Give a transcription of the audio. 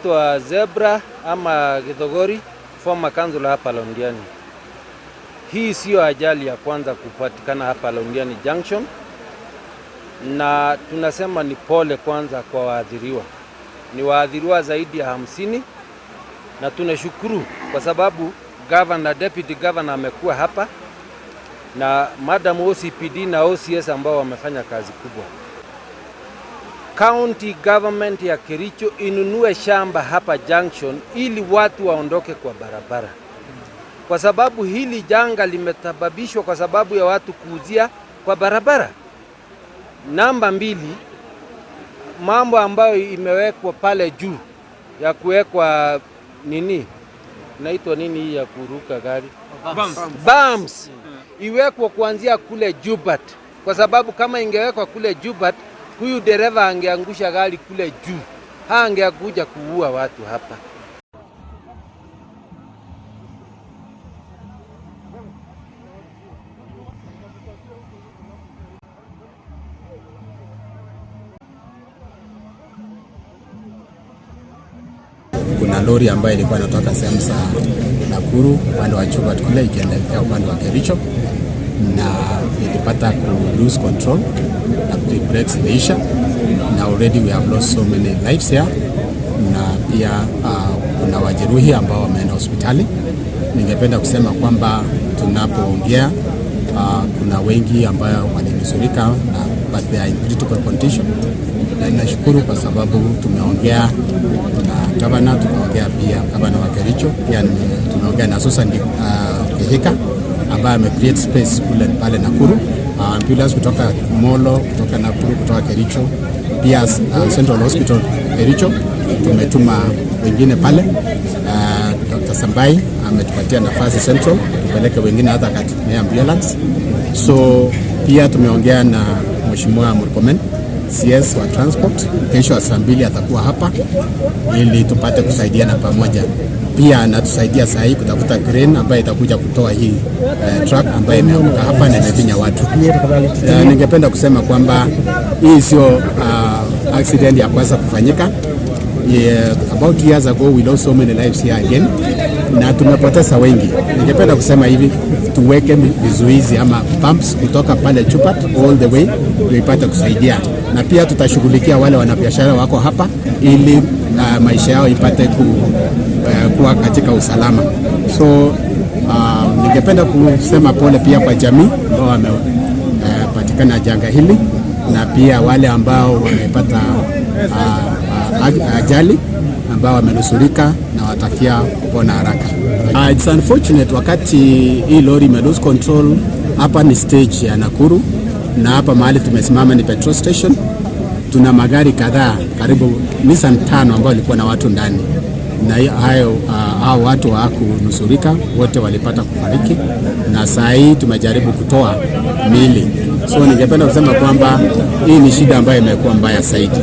naitwa Zebra ama Githogori, former councillor hapa Londiani. Hii sio ajali ya kwanza kupatikana hapa Londiani Junction, na tunasema ni pole kwanza kwa waathiriwa. Ni waathiriwa zaidi ya 50, na tunashukuru kwa sababu governor, deputy governor amekuwa hapa na madam OCPD na OCS ambao wamefanya kazi kubwa. County government ya Kericho inunue shamba hapa junction ili watu waondoke kwa barabara, kwa sababu hili janga limetababishwa kwa sababu ya watu kuuzia kwa barabara. Namba 2, mambo ambayo imewekwa pale juu ya kuwekwa nini, naitwa nini hii ya kuruka gari, bumps, iwekwa kuanzia kule Jubat, kwa sababu kama ingewekwa kule Jubat, huyu dereva angeangusha gari kule juu, angekuja kuua watu hapa. Kuna lori ambayo ilikuwa inatoka sehemu za Nakuru upande wa Jubat kule ikielekea upande wa Kericho, na ilipata ku lose control na brakes imeisha, na already we have lost so many lives here, na pia kuna wajeruhi ambao wameenda hospitali. Ningependa kusema kwamba tunapoongea kuna wengi ambao walinusurika na but they are in critical condition, na ninashukuru kwa sababu tumeongea na governor, tumeongea pia governor wa Kericho, pia tumeongea na Susan Kihika ambaye amecreate space kule pale Nakuru, ambulance kutoka Molo, kutoka Nakuru, kutoka Kericho, pia Central Hospital Kericho tumetuma wengine pale. Dr. Sambai ametupatia nafasi Central tupeleke wengine hata katika ambulance. So pia tumeongea na Mheshimiwa Murkomen CS wa transport, kesho saa 2 atakuwa hapa ili tupate kusaidiana pamoja. Pia anatusaidia saa hii kutafuta crane ambayo itakuja kutoa hii truck ambayo imeanguka hapa na imefinya watu. Ningependa kusema kwamba hii sio accident ya kwanza kufanyika. About years ago we lost so many lives here again, na tumepoteza wengi. Ningependa kusema hivi, tuweke vizuizi ama pumps kutoka pale Jubat all the way tuipate kusaidia, na pia tutashughulikia wale wanabiashara wako hapa ili maisha yao ipate kuwa katika usalama. So ningependa kusema pole pia kwa jamii ambao wamepatikana janga hili, na pia wale ambao wamepata ajali ambao wamenusurika, na watakia kupona haraka. It's unfortunate wakati hii lori ime lose control. Hapa ni stage ya Nakuru, na hapa mahali tumesimama ni petrol station. Tuna magari kadhaa, karibu Nissan 5 ambao walikuwa na watu ndani, na hao watu hawakunusurika, wote walipata kufariki, na saa hii tumejaribu kutoa miili. So ningependa kusema kwamba hii ni shida ambayo imekuwa mbaya zaidi.